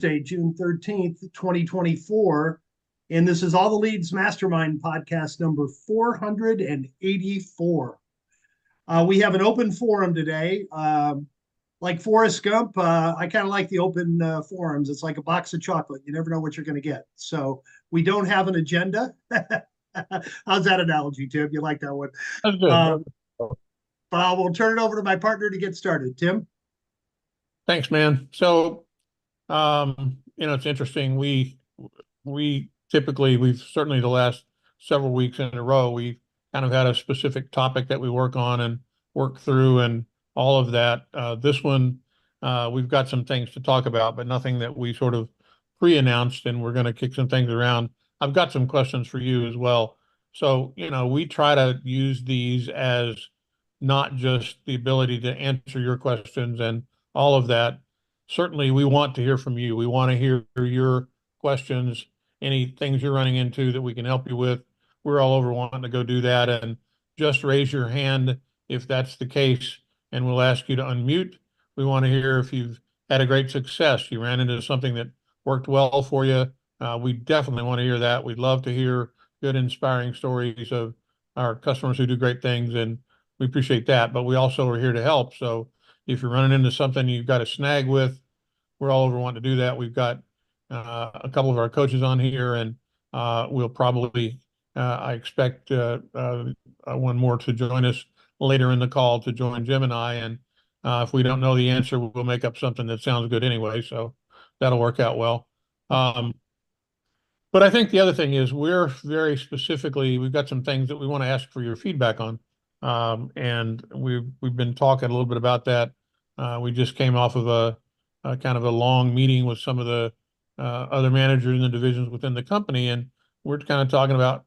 Thursday, June 13th, 2024. And this is All the Leads Mastermind podcast number 484. We have an open forum today. Like Forrest Gump, I kind of like the open forums. It's like a box of chocolate. You never know what you're going to get. So we don't have an agenda. How's that analogy, Tim? You like that one? That's good. But I will turn it over to my partner to get started. Tim? Thanks, man. So, it's interesting. We typically, we've certainly the last several weeks in a row, we kind of had a specific topic that we work on and work through and all of that. This one, we've got some things to talk about, but nothing that we sort of pre-announced, and we're going to kick some things around. I've got some questions for you as well. So, we try to use these as not just the ability to answer your questions and all of that. Certainly, we want to hear from you. We want to hear your questions, any things you're running into that we can help you with. We're all over wanting to go do that. And just raise your hand if that's the case, and we'll ask you to unmute. We want to hear if you've had a great success. You ran into something that worked well for you. We definitely want to hear that. We'd love to hear good, inspiring stories of our customers who do great things, and we appreciate that. But we also are here to help. So if you're running into something you've got a snag with, we're all over wanting to do that. We've got a couple of our coaches on here, and we'll probably, I expect one more to join us later in the call to join Jim and I. And if we don't know the answer, we'll make up something that sounds good anyway. So that'll work out well. But I think the other thing is we're very specifically, we've got some things that we want to ask for your feedback on. And we've been talking a little bit about that. We just came off of a kind of a long meeting with some of the other managers in the divisions within the company, and we're kind of talking about,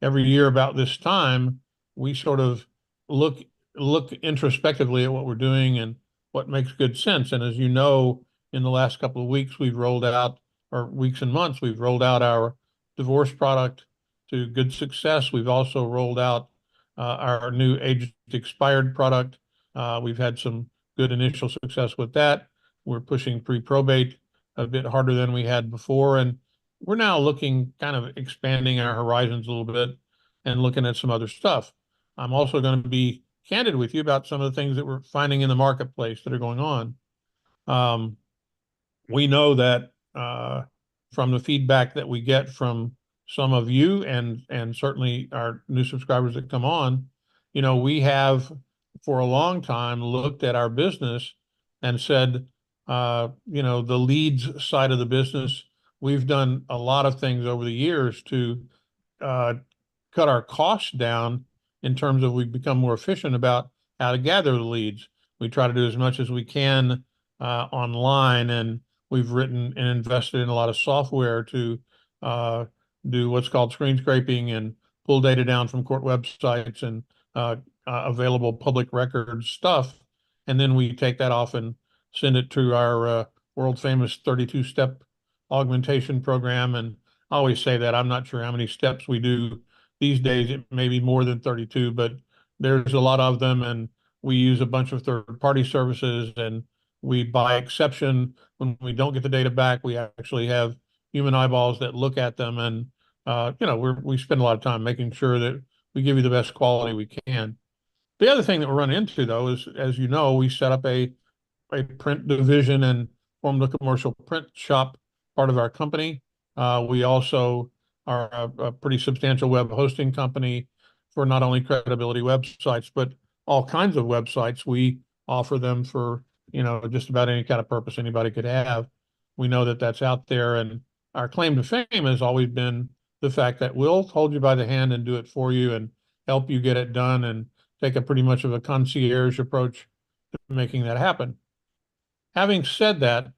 every year about this time, we sort of look introspectively at what we're doing and what makes good sense. And as you know, in the last couple of weeks, we've rolled out, or weeks and months, we've rolled out our divorce product to good success. We've also rolled out our new aged expired product. We've had some good initial success with that. We're pushing pre-probate a bit harder than we had before. And we're now looking, kind of expanding our horizons a little bit and looking at some other stuff. I'm also going to be candid with you about some of the things that we're finding in the marketplace that are going on. We know that from the feedback that we get from some of you and certainly our new subscribers that come on, we have for a long time looked at our business and said, the leads side of the business, we've done a lot of things over the years to cut our costs down in terms of we've become more efficient about how to gather the leads. We try to do as much as we can online, and we've written and invested in a lot of software to do what's called screen scraping and pull data down from court websites and available public record stuff. And then we take that off and send it to our world famous 32-step augmentation program. And I always say that I'm not sure how many steps we do these days. It may be more than 32, but there's a lot of them. And we use a bunch of third-party services, and we, by exception, when we don't get the data back, we actually have human eyeballs that look at them. And, we spend a lot of time making sure that we give you the best quality we can. The other thing that we're running into, though, is, as you know, we set up a print division and formed a commercial print shop, part of our company. We also are a pretty substantial web hosting company for not only credibility websites, but all kinds of websites. We offer them for, just about any kind of purpose anybody could have. We know that that's out there. And our claim to fame has always been the fact that we'll hold you by the hand and do it for you and help you get it done and take a pretty much of a concierge approach to making that happen. Having said that,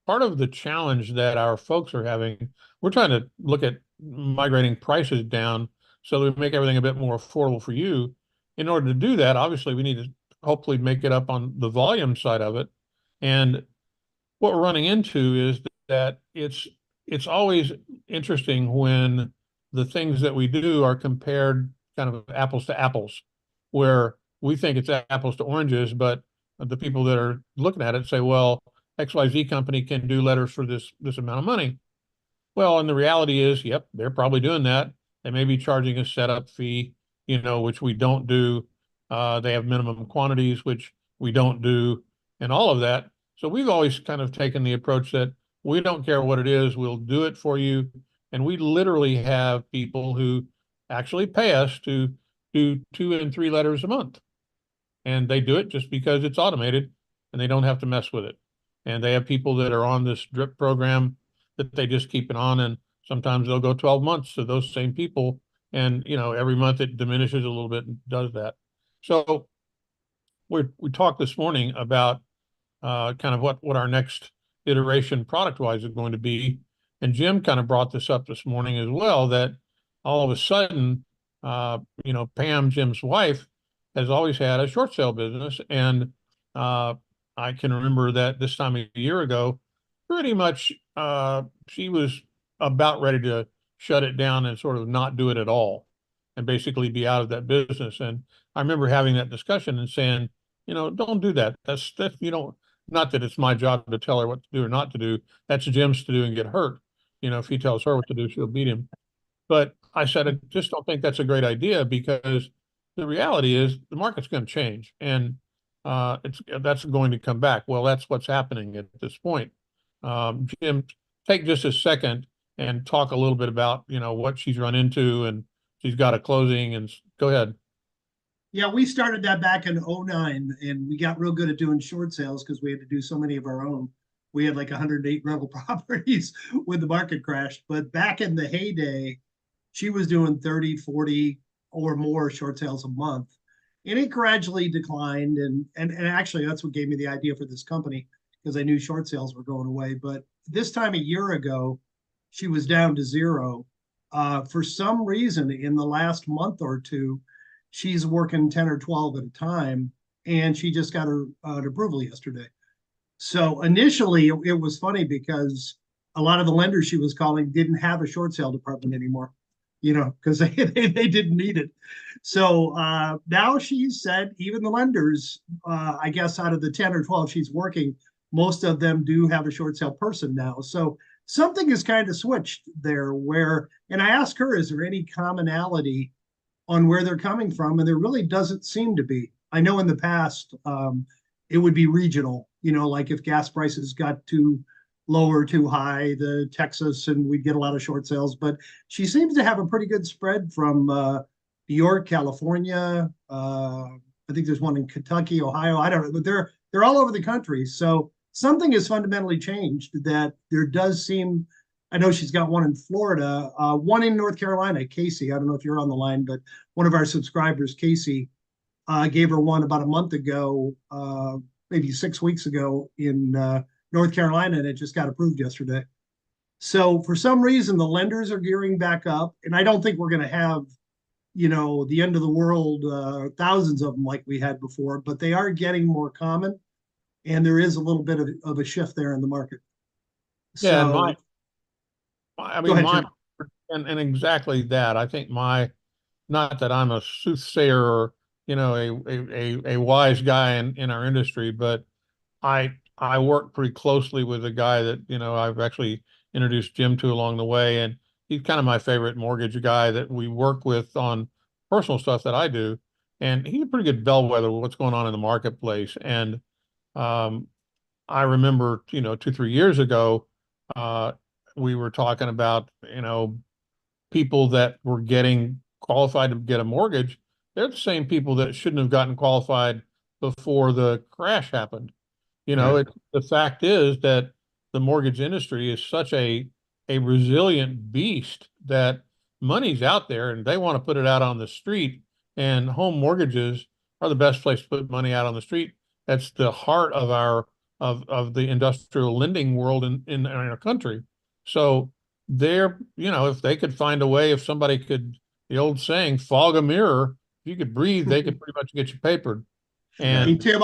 part of the challenge that our folks are having, we're trying to look at migrating prices down so that we make everything a bit more affordable for you. In order to do that, obviously, we need to hopefully make it up on the volume side of it. And what we're running into is that it's always interesting when the things that we do are compared kind of apples to apples, where we think it's apples to oranges, but the people that are looking at it say, well, XYZ company can do letters for this amount of money. Well, and the reality is, yep, they're probably doing that. They may be charging a setup fee, which we don't do. They have minimum quantities, which we don't do, and all of that. So we've always kind of taken the approach that we don't care what it is, we'll do it for you. And we literally have people who actually pay us to do 2 and 3 letters a month. And they do it just because it's automated and they don't have to mess with it. And they have people that are on this drip program that they just keep it on, and sometimes they'll go 12 months to those same people. And, every month it diminishes a little bit and does that. So we talked this morning about kind of what our next iteration product-wise is going to be. And Jim kind of brought this up this morning as well, that all of a sudden, Pam, Jim's wife, has always had a short sale business. And I can remember that this time a year ago, pretty much she was about ready to shut it down and sort of not do it at all and basically be out of that business. And I remember having that discussion and saying, don't do that. That's not that it's my job to tell her what to do or not to do. That's Jim's to do and get hurt. If he tells her what to do, she'll beat him. But I said, I just don't think that's a great idea, because the reality is the market's going to change, and that's going to come back. Well, that's what's happening at this point. Jim, take just a second and talk a little bit about, what she's run into, and she's got a closing, and go ahead. Yeah, we started that back in 09, and we got real good at doing short sales because we had to do so many of our own. We had like 108 rental properties when the market crashed. But back in the heyday, she was doing 30, 40 or more short sales a month. And it gradually declined. And actually, that's what gave me the idea for this company, because I knew short sales were going away. But this time a year ago, she was down to zero. For some reason, in the last month or two, she's working 10 or 12 at a time. And she just got her approval yesterday. So initially, it was funny because a lot of the lenders she was calling didn't have a short sale department anymore, because they didn't need it. So now she said even the lenders, I guess out of the 10 or 12 she's working, most of them do have a short sale person now. So something has kind of switched there and I asked her, is there any commonality on where they're coming from? And there really doesn't seem to be. I know in the past, it would be regional, like if gas prices got too low or too high, the Texas, and we'd get a lot of short sales. But she seems to have a pretty good spread from New York, California. I think there's one in Kentucky, Ohio. I don't know, but they're all over the country. So something has fundamentally changed, that there does seem. I know she's got one in Florida, one in North Carolina, Casey. I don't know if you're on the line, but one of our subscribers, Casey, gave her one about a month ago, maybe 6 weeks ago in North Carolina, and it just got approved yesterday. So for some reason, the lenders are gearing back up, and I don't think we're going to have, the end of the world, thousands of them like we had before, but they are getting more common, and there is a little bit of a shift there in the market. Yeah, so, and go ahead, and exactly that. I think not that I'm a soothsayer or, a wise guy in our industry, but I work pretty closely with a guy that, I've actually introduced Jim to along the way. And he's kind of my favorite mortgage guy that we work with on personal stuff that I do. And he's a pretty good bellwether of what's going on in the marketplace. And I remember, 2, 3 years ago, we were talking about, people that were getting qualified to get a mortgage. They're the same people that shouldn't have gotten qualified before the crash happened. The fact is that the mortgage industry is such a resilient beast that money's out there and they want to put it out on the street, and home mortgages are the best place to put money out on the street. That's the heart of our of the industrial lending world in our country. So if they could find a way, if somebody could, the old saying, fog a mirror, if you could breathe, they could pretty much get you papered. Hey, And Tim,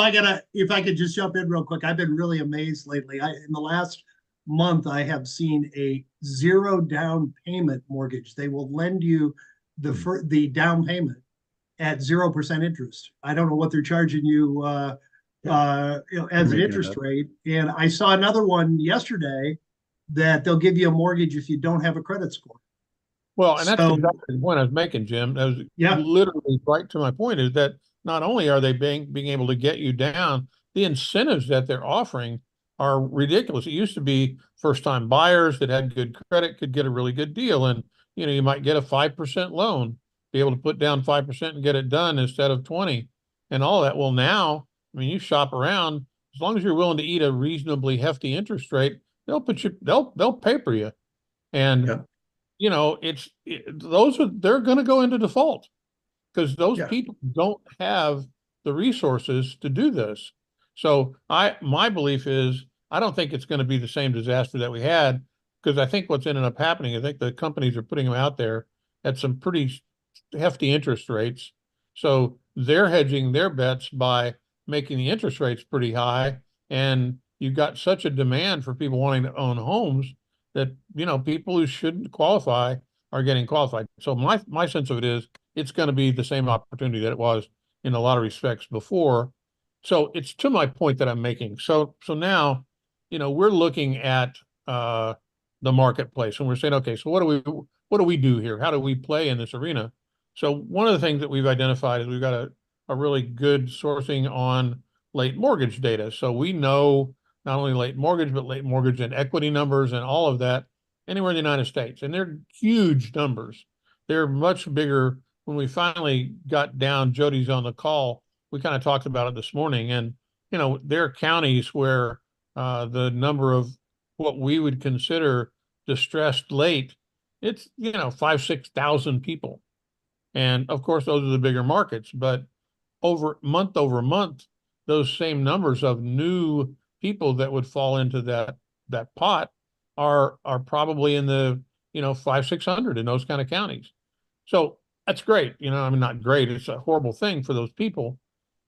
if I could just jump in real quick, I've been really amazed lately. In the last month, I have seen a 0 down payment mortgage. They will lend you the down payment at 0% interest. I don't know what they're charging you as You're an making it interest up. rate. And I saw another one yesterday that they'll give you a mortgage if you don't have a credit score. Well, and that's So exactly the point I was making, Jim. That was yeah, literally right to my point, is that not only are they being able to get you down, the incentives that they're offering are ridiculous. It used to be first-time buyers that had good credit could get a really good deal. And, you might get a 5% loan, be able to put down 5% and get it done instead of 20 and all that. Well, now, I mean, you shop around, as long as you're willing to eat a reasonably hefty interest rate, they'll pay for you. And Yep. they're going to go into default because those yeah, people don't have the resources to do this. So my belief is I don't think it's going to be the same disaster that we had, because I think what's ended up happening, I think the companies are putting them out there at some pretty hefty interest rates. So they're hedging their bets by making the interest rates pretty high. And you've got such a demand for people wanting to own homes that, people who shouldn't qualify are getting qualified. So my sense of it is it's going to be the same opportunity that it was in a lot of respects before. So it's to my point that I'm making. So now, we're looking at the marketplace, and we're saying, okay, so what do we do here? How do we play in this arena? So one of the things that we've identified is we've got a really good sourcing on late mortgage data. So we know not only late mortgage, but late mortgage and equity numbers and all of that anywhere in the United States. And they're huge numbers. They're much bigger. When we finally got down, Jody's on the call, we kind of talked about it this morning. And, there are counties where the number of what we would consider distressed late, it's, 5, 6,000 people. And of course, those are the bigger markets, but over month, those same numbers of new people that would fall into that pot are probably in the, 5, 600 in those kind of counties. So that's great. I mean, not great. It's a horrible thing for those people.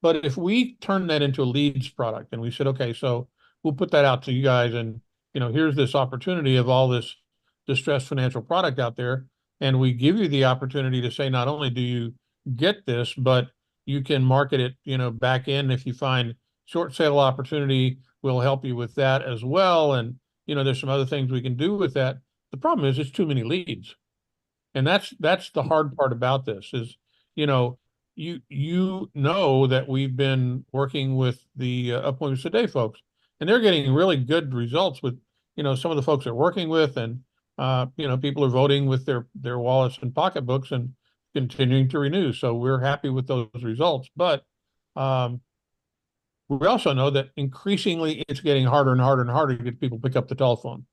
But if we turn that into a leads product and we said, okay, so we'll put that out to you guys, and, here's this opportunity of all this distressed financial product out there. And we give you the opportunity to say, not only do you get this, but you can market it, back in. If you find short sale opportunity, we'll help you with that as well. And, there's some other things we can do with that. The problem is it's too many leads. And that's the hard part about this is, you know, you know that we've been working with the appointments today folks, and they're getting really good results with, some of the folks they're working with, and people are voting with their wallets and pocketbooks and continuing to renew. So we're happy with those results. But um, we also know that increasingly it's getting harder and harder and harder to get people to pick up the telephone.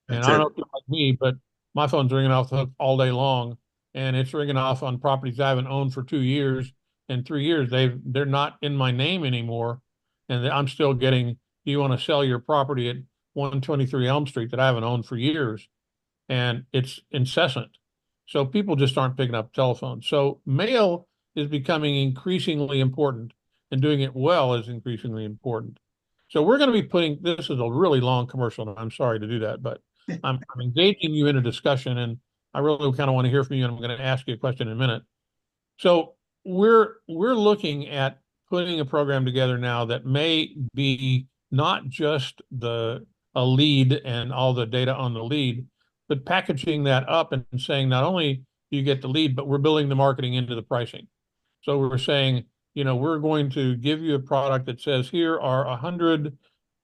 And That's I don't know it. if you're like me, but my phone's ringing off the hook all day long, and it's ringing off on properties I haven't owned for 2 years. In 3 years, they're not in my name anymore, and I'm still getting, "Do you want to sell your property at 123 Elm Street that I haven't owned for years?" And it's incessant. So people just aren't picking up telephones. So mail is becoming increasingly important, and doing it well is increasingly important. So we're going to be putting, this is a really long commercial, and I'm sorry to do that, but I'm engaging you in a discussion, and I really kind of want to hear from you, and I'm going to ask you a question in a minute. So we're looking at putting a program together now that may be not just a lead and all the data on the lead, but packaging that up and saying not only do you get the lead, but we're building the marketing into the pricing. So we're saying, we're going to give you a product that says here are 100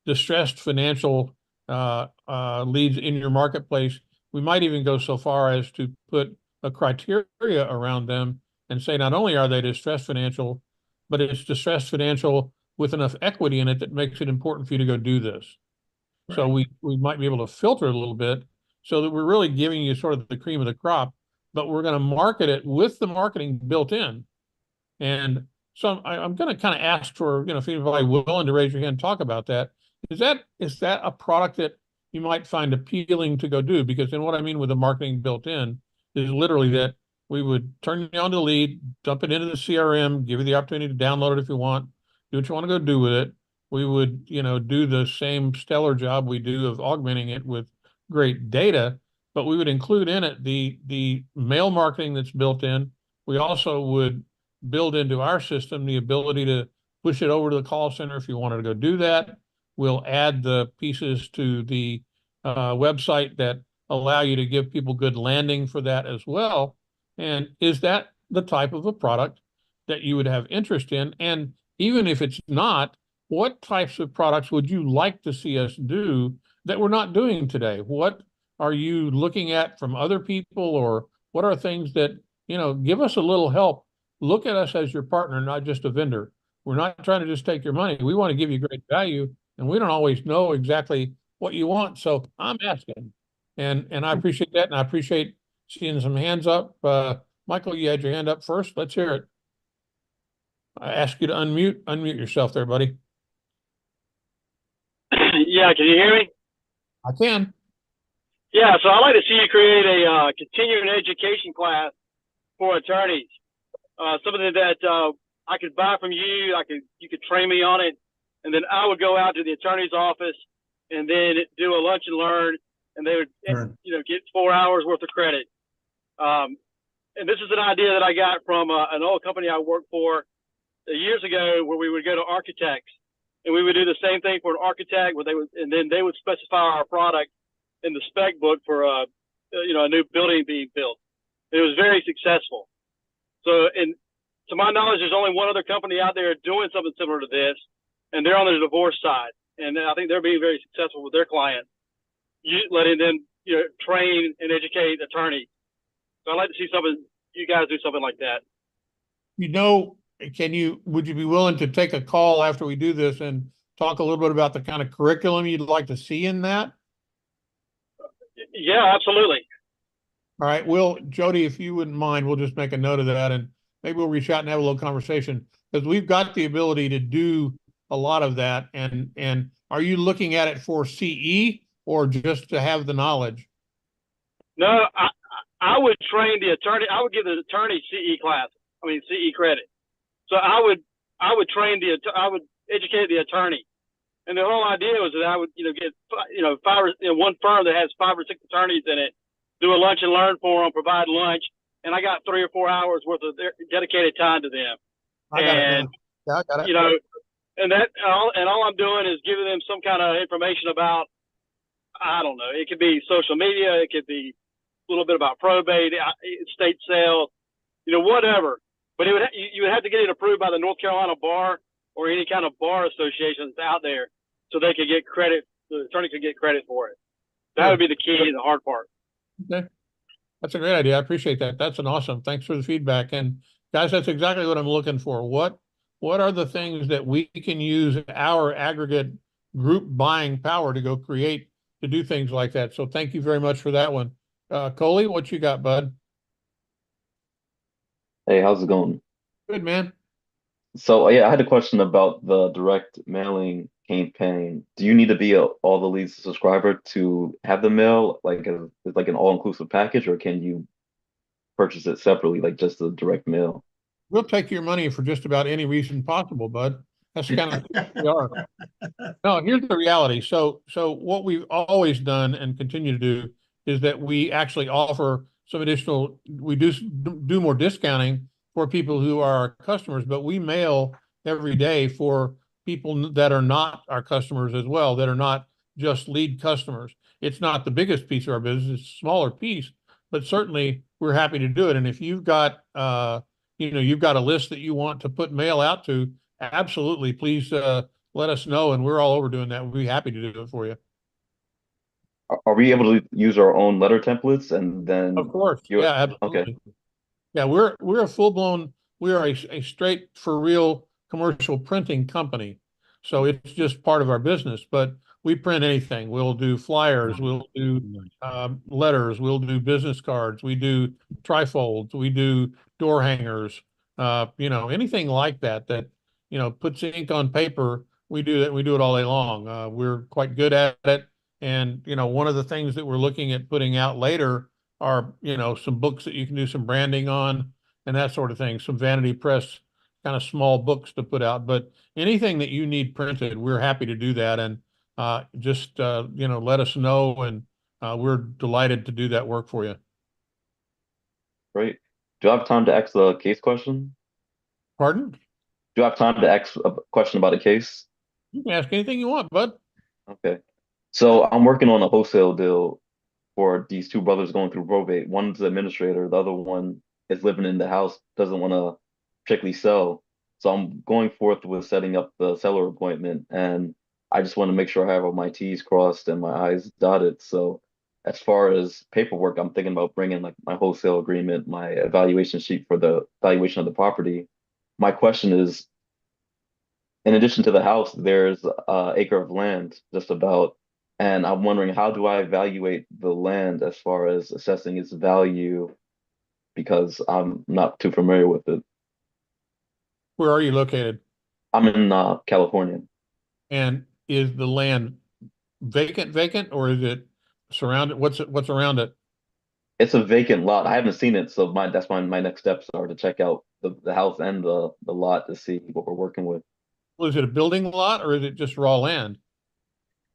distressed financial leads in your marketplace. We might even go so far as to put a criteria around them and say not only are they distressed financial, but it's distressed financial with enough equity in it that makes it important for you to go do this. So Right. we might be able to filter it a little bit so that we're really giving you sort of the cream of the crop, but we're going to market it with the marketing built in. And so I'm going to kind of ask for, if anybody willing to raise your hand and talk about that. Is that a product that you might find appealing to go do? Because then what I mean with the marketing built in is literally that we would turn you on to the lead, dump it into the CRM, give you the opportunity to download it if you want, do what you want to go do with it. We would, do the same stellar job we do of augmenting it with great data, but we would include in it the mail marketing that's built in. We also would build into our system the ability to push it over to the call center if you wanted to go do that. We'll add the pieces to the website that allow you to give people good landing for that as well. And is that the type of a product that you would have interest in? And even if it's not, what types of products would you like to see us do that we're not doing today? What are you looking at from other people, or what are things that, give us a little help? Look at us as your partner, not just a vendor. We're not trying to just take your money. We want to give you great value, and we don't always know exactly what you want. So I'm asking, and I appreciate that, and I appreciate seeing some hands up. Michael, you had your hand up first. Let's hear it. I ask you to unmute yourself there, buddy. Yeah, can you hear me? I can. Yeah, so I'd like to see you create a continuing education class for attorneys. Something that I could buy from you. You could train me on it, and then I would go out to the attorney's office and then do a lunch and learn, and they would get 4 hours worth of credit. And this is an idea that I got from an old company I worked for years ago, where we would go to architects, and we would do the same thing for an architect, and then they would specify our product in the spec book for a new building being built. It was very successful. So, and to my knowledge, there's only one other company out there doing something similar to this, and they're on the divorce side, and I think they're being very successful with their clients, letting them train and educate attorneys. So I'd like to see you guys do something like that. Would you be willing to take a call after we do this and talk a little bit about the kind of curriculum you'd like to see in that? Yeah, absolutely. All right. Jody, if you wouldn't mind, we'll just make a note of that, and maybe we'll reach out and have a little conversation, because we've got the ability to do a lot of that. And are you looking at it for CE or just to have the knowledge? No, I would train the attorney. I would give the attorney CE credit. So I would I would educate the attorney. And the whole idea was that I would, get, one firm that has 5 or 6 attorneys in it, do a lunch and learn for them, provide lunch, and I got 3 or 4 hours worth of their dedicated time to them. I got it. And all I'm doing is giving them some kind of information about, I don't know, it could be social media, it could be a little bit about probate, estate sales, whatever. But you would have to get it approved by the North Carolina Bar or any kind of bar association that's out there, so they could get credit. The attorney could get credit for it. That would be the key and the hard part. Okay. That's a great idea. I appreciate that. That's an awesome. Thanks for the feedback. And guys, that's exactly what I'm looking for. What are the things that we can use our aggregate group buying power to go create, to do things like that? So thank you very much for that one. Coley, what you got, bud? Hey, how's it going? Good, man. So yeah, I had a question about the direct mailing campaign. Do you need to be all the leads subscriber to have the mail, like it's like an all-inclusive package, or can you purchase it separately, like just the direct mail? We'll take your money for just about any reason possible, bud. That's kind of who we are. No, here's the reality. So what we've always done and continue to do is that we actually offer some additional, we do more discounting for people who are our customers, but we mail every day for people that are not our customers as well, that are not just lead customers. It's not the biggest piece of our business, it's a smaller piece, but certainly we're happy to do it. And if you've got, you've got a list that you want to put mail out to, absolutely, please let us know. And we're all over doing that. We'll be happy to do it for you. Are we able to use our own letter templates and then? Of course. Yeah, absolutely. Okay. Yeah, we're a full-blown, we are a straight for real commercial printing company. So it's just part of our business, but we print anything. We'll do flyers, we'll do letters, we'll do business cards, we do trifolds, we do door hangers, anything like that, puts ink on paper. We do that. We do it all day long. We're quite good at it. And, one of the things that we're looking at putting out later are, some books that you can do some branding on and that sort of thing, some vanity press kind of small books to put out. But anything that you need printed, we're happy to do that. And just, let us know. And we're delighted to do that work for you. Great. Do I have time to ask the case question? Pardon? Do you have time to ask a question about a case? You can ask anything you want, bud. Okay. So I'm working on a wholesale deal for these two brothers going through probate. One's the administrator, the other one is living in the house, doesn't want to particularly sell. So I'm going forth with setting up the seller appointment, and I just want to make sure I have all my T's crossed and my I's dotted. So as far as paperwork, I'm thinking about bringing like my wholesale agreement, my evaluation sheet for the valuation of the property. My question is, in addition to the house, there's an acre of land just about, and I'm wondering how do I evaluate the land as far as assessing its value because I'm not too familiar with it. Where are you located? I'm in California. And is the land vacant, or is it surrounded? What's around it? It's a vacant lot. I haven't seen it, so my next steps are to check out the house and the lot to see what we're working with. Well, is it a building lot or is it just raw land?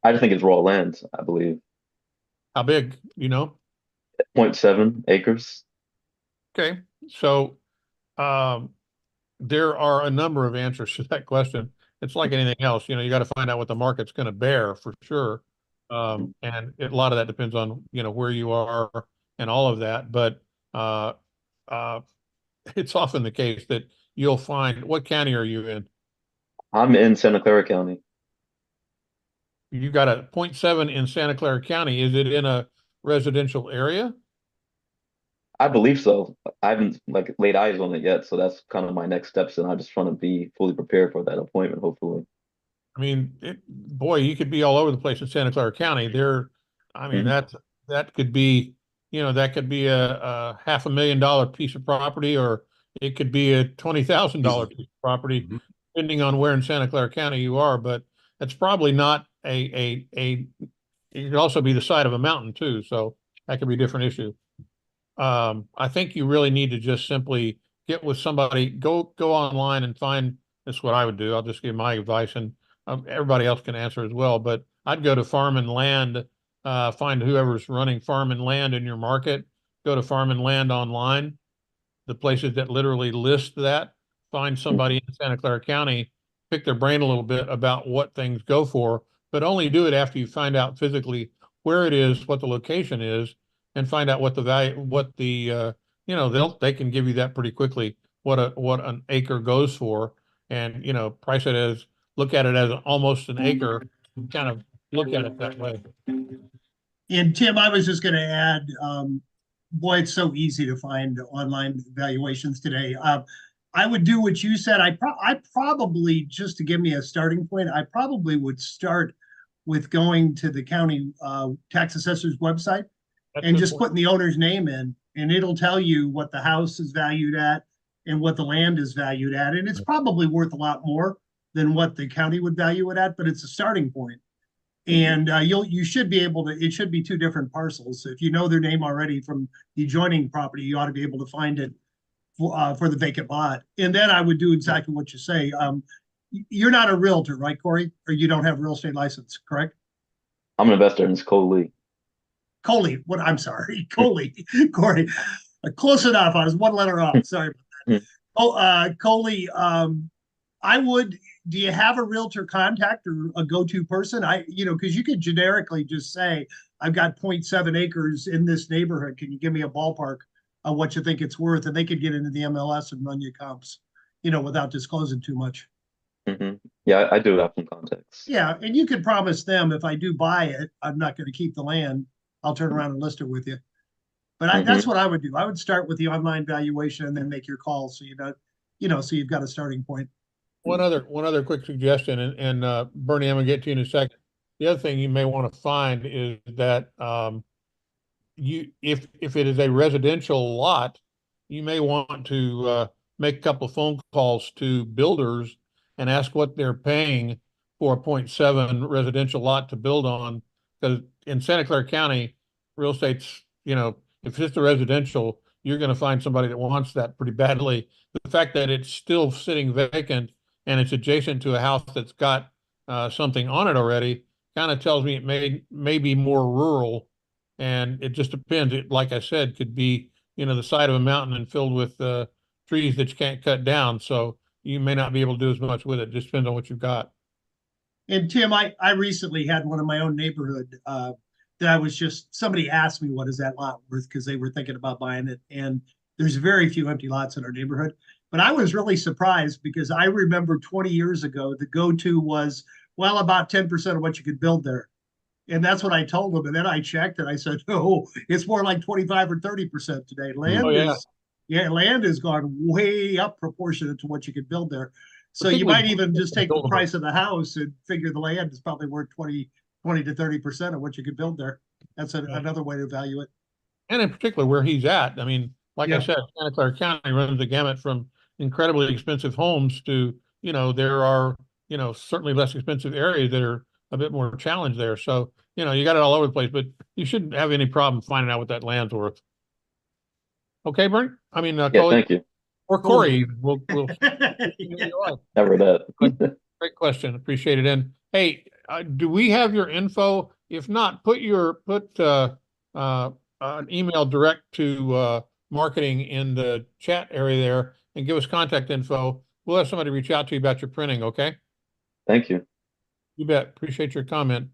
I just think it's raw land, I believe. How big, you know? zero point 0.7 acres. Okay. So there are a number of answers to that question. It's like anything else, you know, you got to find out what the market's going to bear for sure. And a lot of that depends on, you know, where you are and all of that. But uh, uh, it's often the case that you'll find, what county are you in? I'm in Santa Clara County. You got a 0.7 in Santa Clara County. Is it in a residential area? I believe so. I haven't like laid eyes on it yet, so that's kind of my next steps, and I just want to be fully prepared for that appointment, hopefully. I mean, boy, you could be all over the place in Santa Clara County. I mean, Mhm. that could be, you know, that could be a $500,000 piece of property, or it could be a $20,000 piece of property, depending on where in Santa Clara County you are. But it's probably not a. It could also be the side of a mountain too, so that could be a different issue. I think you really need to just simply get with somebody, go online and find, that's what I would do. I'll just give my advice, and everybody else can answer as well. But I'd go to Farm and Land, find whoever's running Farm and Land in your market, go to Farm and Land online, the places that literally list that, find somebody in Santa Clara County, pick their brain a little bit about what things go for, but only do it after you find out physically where it is, what the location is, and find out what the value, what the, you know, they can give you that pretty quickly, what an acre goes for, and, you know, price it as, look at it as almost an acre, kind of look at it that way. And Tim, I was just going to add, boy, it's so easy to find online valuations today. I would do what you said. I probably, just to give me a starting point, I probably would start with going to the county tax assessor's website That's and a good just point. putting the owner's name in, and it'll tell you what the house is valued at and what the land is valued at. And it's probably worth a lot more than what the county would value it at, but it's a starting point. And you should be able to, it should be two different parcels. If you know their name already from the adjoining property, you ought to be able to find it for the vacant lot. And then I would do exactly what you say. You're not a realtor, right, Corey? Or you don't have a real estate license, correct? I'm an investor in Coley. Coley, what, I'm sorry, Coley, Corey. Close enough. I was one letter off. Sorry about that. Oh, Coley, I would, do you have a realtor contact or a go-to person? Because you could generically just say, I've got 0.7 acres in this neighborhood. Can you give me a ballpark of what you think it's worth? And they could get into the MLS and run you comps, without disclosing too much. Hmm. Yeah, I do have some contacts. Yeah, and you could promise them if I do buy it, I'm not going to keep the land. I'll turn around and list it with you. But that's what I would do. I would start with the online valuation and then make your call, so so you've got a starting point. One other quick suggestion, and Bernie, I'm gonna get to you in a second. The other thing you may want to find is that if it is a residential lot, you may want to make a couple of phone calls to builders and ask what they're paying for a 0.7 residential lot to build on. Because in Santa Clara County, real estate's, if it's a residential, you're going to find somebody that wants that pretty badly. The fact that it's still sitting vacant and it's adjacent to a house that's got something on it already kind of tells me it may be more rural, and it just depends. It, like I said, could be the side of a mountain and filled with trees that you can't cut down. So you may not be able to do as much with it. Just depends on what you've got. And Tim, I recently had one in my own neighborhood that I was just, somebody asked me, what is that lot worth? Because they were thinking about buying it. And there's very few empty lots in our neighborhood. But I was really surprised because I remember 20 years ago, the go-to was, well, about 10% of what you could build there. And that's what I told them. And then I checked and I said, oh, it's more like 25 or 30% today. Land has gone way up proportionate to what you could build there. So you might even just take the price of the house and figure the land is probably worth 20 to 30% of what you could build there. That's another way to value it. And in particular, where he's at. I mean, like I said, Santa Clara County runs the gamut from incredibly expensive homes to, there are, certainly less expensive areas that are a bit more challenged there. So, you got it all over the place, but you shouldn't have any problem finding out what that land's worth. Okay, Bernie? I mean, thank you. Or Corey, we'll Never that. Great question. Appreciate it. And hey, do we have your info? If not, put an email direct to marketing in the chat area there and give us contact info. We'll have somebody reach out to you about your printing. Okay. Thank you. You bet. Appreciate your comment.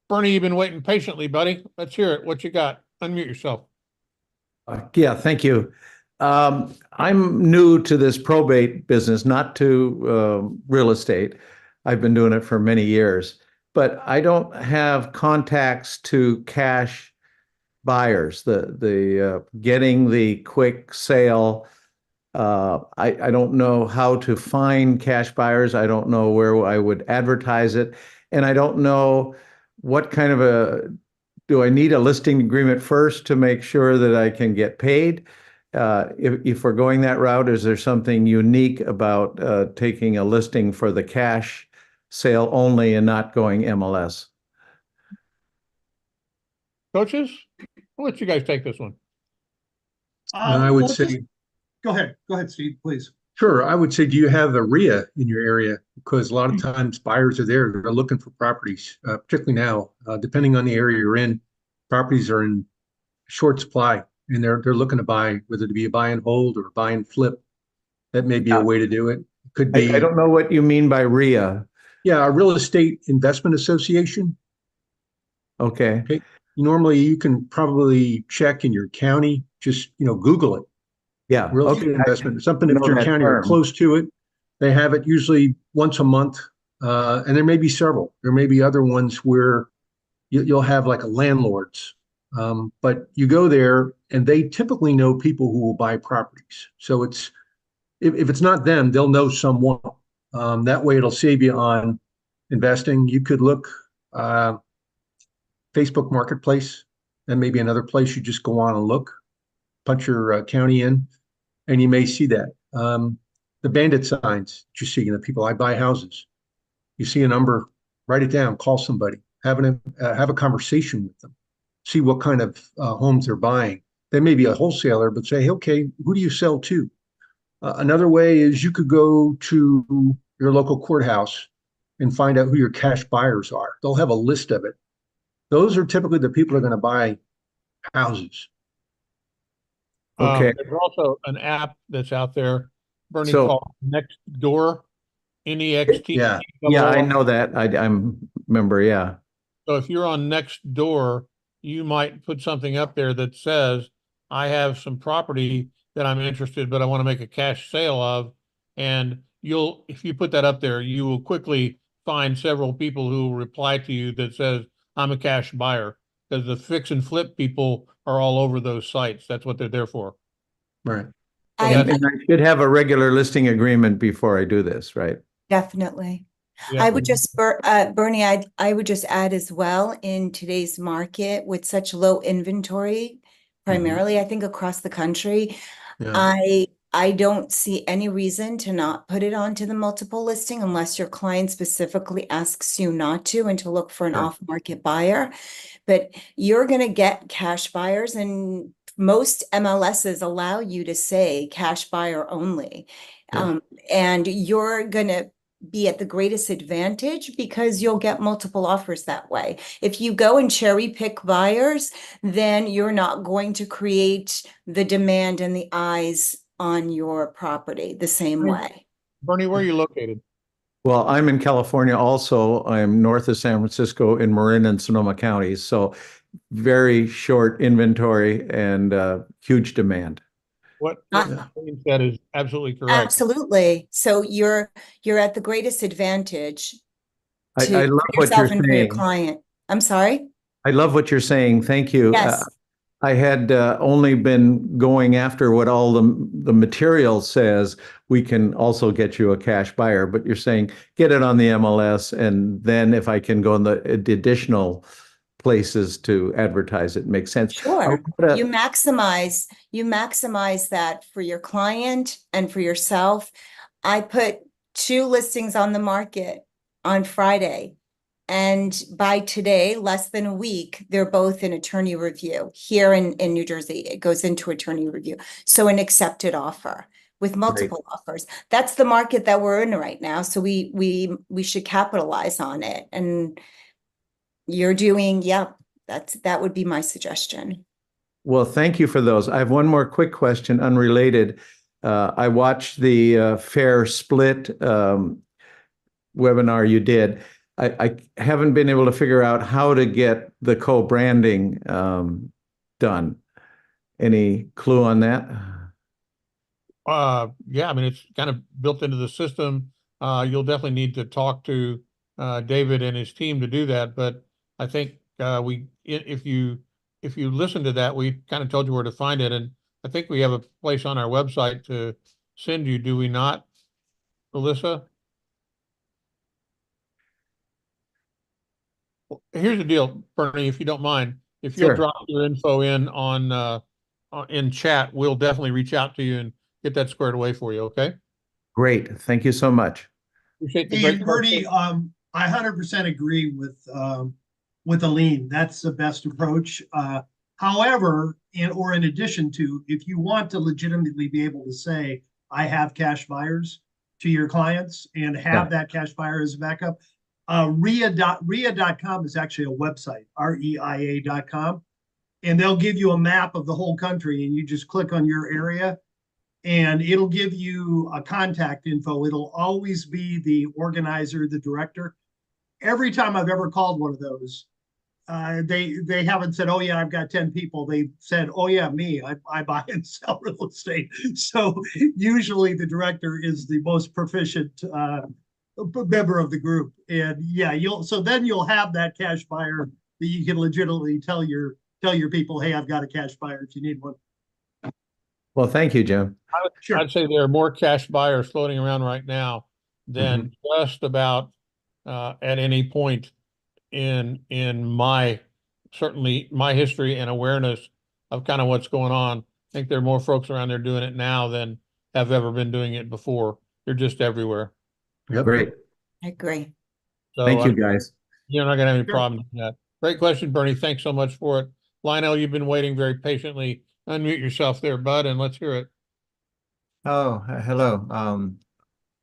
Bernie, you've been waiting patiently, buddy. Let's hear it. What you got? Unmute yourself. Yeah, thank you. I'm new to this probate business, not to real estate. I've been doing it for many years, but I don't have contacts to cash buyers. The getting the quick sale. I don't know how to find cash buyers. I don't know where I would advertise it, and I don't know what kind of do I need a listing agreement first to make sure that I can get paid? If we're going that route, is there something unique about taking a listing for the cash sale only and not going MLS? Coaches, I'll let you guys take this one. I would say, go ahead, Steve, please. sure. I would say, do you have a RIA in your area? Because a lot of times buyers are there, they're looking for properties, particularly now, depending on the area you're in, properties are in short supply and they're looking to buy, whether it be a buy and hold or a buy and flip. That may be a way to do it. Could be. I don't know what you mean by RIA. Yeah, a real estate investment association. Okay. Normally you can probably check in your county, just, Google it. Yeah. Real estate investment, something if your county are close to it. They have it usually once a month. And there may be several. There may be other ones where you'll have like a landlord's. But you go there and they typically know people who will buy properties. So if it's not them, they'll know someone. That way it'll save you on investing. You could look Facebook Marketplace. That may be another place you just go on and look, punch your county in, and you may see that. The bandit signs that you see, people, I buy houses. You see a number, write it down, call somebody, have a conversation with them, see what kind of homes they're buying. They may be a wholesaler, but say, okay, who do you sell to? Another way is you could go to your local courthouse and find out who your cash buyers are. They'll have a list of it. Those are typically the people who are going to buy houses. Okay. There's also an app that's out there, Bernie, called Nextdoor, N-E-X-T. Yeah, I know that. I'm member, yeah. So if you're on Nextdoor, you might put something up there that says, I have some property that I'm interested, but I want to make a cash sale of. And if you put that up there, you will quickly find several people who will reply to you that says, I'm a cash buyer, because the fix and flip people are all over those sites. That's what they're there for. Right. And I should have a regular listing agreement before I do this, right? Definitely. Yeah. I would just, Bernie, I would just add as well, in today's market with such low inventory, primarily, I think across the country, I don't see any reason to not put it onto the multiple listing unless your client specifically asks you not to and to look for an off-market buyer. But you're going to get cash buyers, and most MLSs allow you to say cash buyer only. And you're going to be at the greatest advantage because you'll get multiple offers that way. If you go and cherry pick buyers, then you're not going to create the demand and the eyes on your property the same way. Bernie, where are you located? Well, I'm in California also. I'm north of San Francisco in Marin and Sonoma counties. So very short inventory and huge demand. What Uh, Bernie said is absolutely correct. Absolutely. So you're at the greatest advantage I for love what yourself you're and for your saying. client. I'm sorry? I love what you're saying. Thank you. Yes. I had only been going after what all the material says. We can also get you a cash buyer, but you're saying get it on the MLS, and then if I can go in the additional places to advertise it, makes sense. Sure. You maximize that for your client and for yourself. I put 2 listings on the market on Friday. And by today, less than a week, they're both in attorney review here in New Jersey. It goes into attorney review. So an accepted offer with multiple offers. That's the market that we're in right now. So we should capitalize on it. And you're doing, yeah, that would be my suggestion. Well, thank you for those. I have one more quick question, unrelated. I watched the Fair Split webinar you did. I haven't been able to figure out how to get the co-branding done. Any clue on that? Yeah, I mean, it's kind of built into the system. You'll definitely need to talk to David and his team to do that. But I think if you listen to that, we kind of told you where to find it, and I think we have a place on our website to send you. Do we not, Alyssa? Well, here's the deal, Bernie, if you don't mind, if you'll Sure. drop your info in in chat, we'll definitely reach out to you and get that squared away for you. Okay. Great. Thank you so much. Appreciate the Hey, great Bernie, I 100% agree with Aline. That's the best approach. However, in addition to, if you want to legitimately be able to say, I have cash buyers to your clients and have that cash buyer as a backup, REIA.com is actually a website, REIA.com, and they'll give you a map of the whole country, and you just click on your area and it'll give you a contact info. It'll always be the organizer, the director. Every time I've ever called one of those, they haven't said, oh yeah, I've got 10 people. They said, oh yeah, me, I buy and sell real estate. So usually the director is the most proficient member of the group. And yeah, then you'll have that cash buyer that you can legitimately tell your people, hey, I've got a cash buyer if you need one. Well, thank you, Jim. I'd say there are more cash buyers floating around right now than just about at any point in certainly my history and awareness of kind of what's going on. I think there are more folks around there doing it now than have ever been doing it before. They're just everywhere. Yep. Great. I agree. So Thank you, guys. You're not gonna have any problem with that. Great question, Bernie. Thanks so much for it. Lionel, you've been waiting very patiently. Unmute yourself there, bud, and let's hear it. Oh, hello.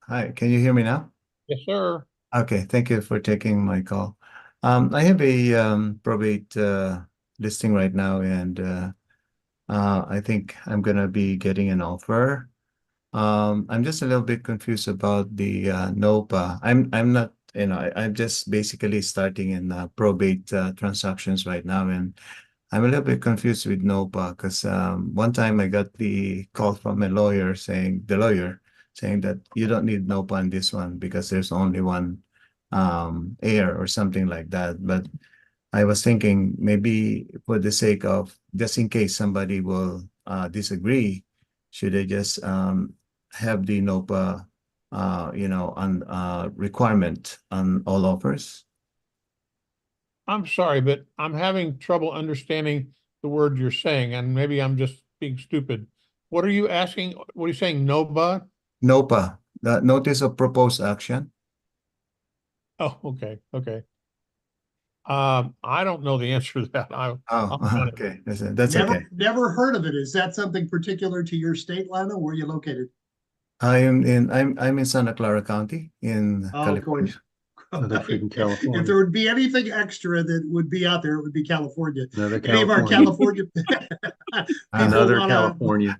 Hi, can you hear me now? Yes, sir. Okay, thank you for taking my call. I have a probate listing right now, and I think I'm gonna be getting an offer. I'm just a little bit confused about the NOPA. I'm not, I'm just basically starting in probate transactions right now, and I'm a little bit confused with NOPA because one time I got the call from a lawyer saying that you don't need NOPA on this one because there's only one heir or something like that. But I was thinking maybe for the sake of just in case somebody will disagree, should I just have the NOPA on requirement on all offers? I'm sorry, but I'm having trouble understanding the word you're saying, and maybe I'm just being stupid. What are you asking? What are you saying? NOPA? NOPA, the notice of proposed action. Oh, okay. Okay. I don't know the answer to that. I'll Okay. That's okay. Never heard of it. Is that something particular to your state, Lana? Where are you located? I'm in Santa Clara County in California. In California. If there would be anything extra that would be out there, it would be California. Another Any of our California. California Another California.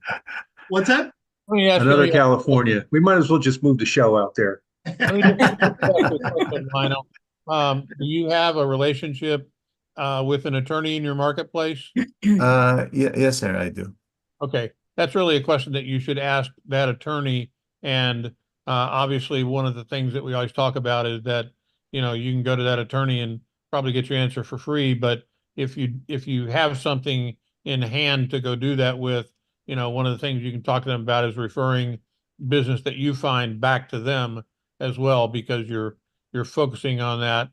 What's that? Let Another me, California. We might as well just move the show out there. let me just ask you a question, Lionel. Do you have a relationship with an attorney in your marketplace? Yes, sir, I do. Okay, that's really a question that you should ask that attorney. And obviously, one of the things that we always talk about is that, you know, you can go to that attorney and probably get your answer for free. But if you have something in hand to go do that with, you know, one of the things you can talk to them about is referring business that you find back to them as well, because you're focusing on that.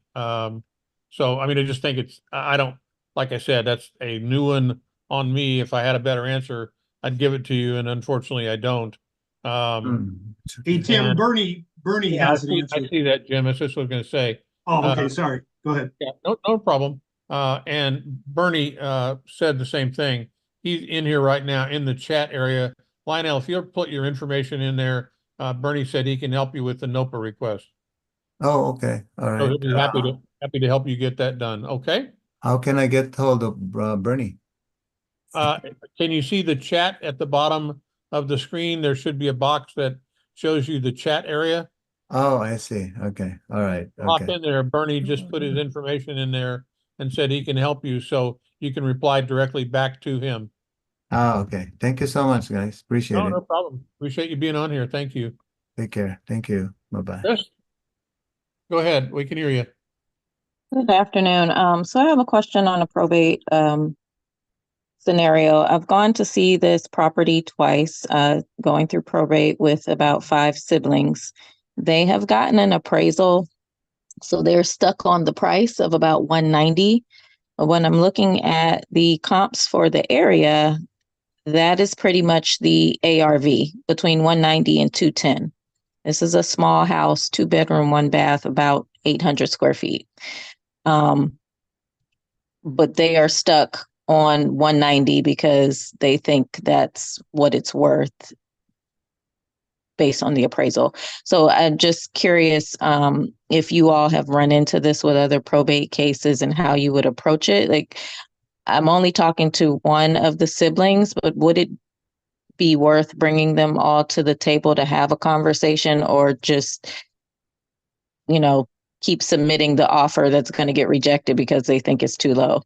So I mean, I just think I don't, like I said, that's a new one on me. If I had a better answer, I'd give it to you, and unfortunately, I don't. It's Hey, okay. Tim, And Bernie yeah, has an I answer. see that, Jim. That's just what I was going to say. Oh, okay, sorry. Go ahead. Yeah, no problem. And Bernie said the same thing. He's in here right now in the chat area. Lionel, if you ever put your information in there, Bernie said he can help you with the NOPA request. Oh, okay. All So right. he'll be happy to help you get that done. Okay. How can I get hold of Bernie? Can you see the chat at the bottom of the screen? There should be a box that shows you the chat area. Oh, I see. Okay. All right. Hop Okay. in there. Bernie just put his information in there and said he can help you, so you can reply directly back to him. Ah, okay. Thank you so much, guys. Appreciate No, it. no problem. Appreciate you being on here. Thank you. Take care. Thank you. Bye-bye. Chris, go ahead. We can hear you. Good afternoon. So I have a question on a probate scenario. I've gone to see this property twice, going through probate with about 5 siblings. They have gotten an appraisal, so they're stuck on the price of about 190. But when I'm looking at the comps for the area, that is pretty much the ARV between 190 and 210. This is a small house, 2-bedroom, 1 bath, about 800 square feet. But they are stuck on 190 because they think that's what it's worth based on the appraisal. So I'm just curious if you all have run into this with other probate cases and how you would approach it. Like, I'm only talking to one of the siblings, but would it be worth bringing them all to the table to have a conversation, or just, you know, keep submitting the offer that's going to get rejected because they think it's too low?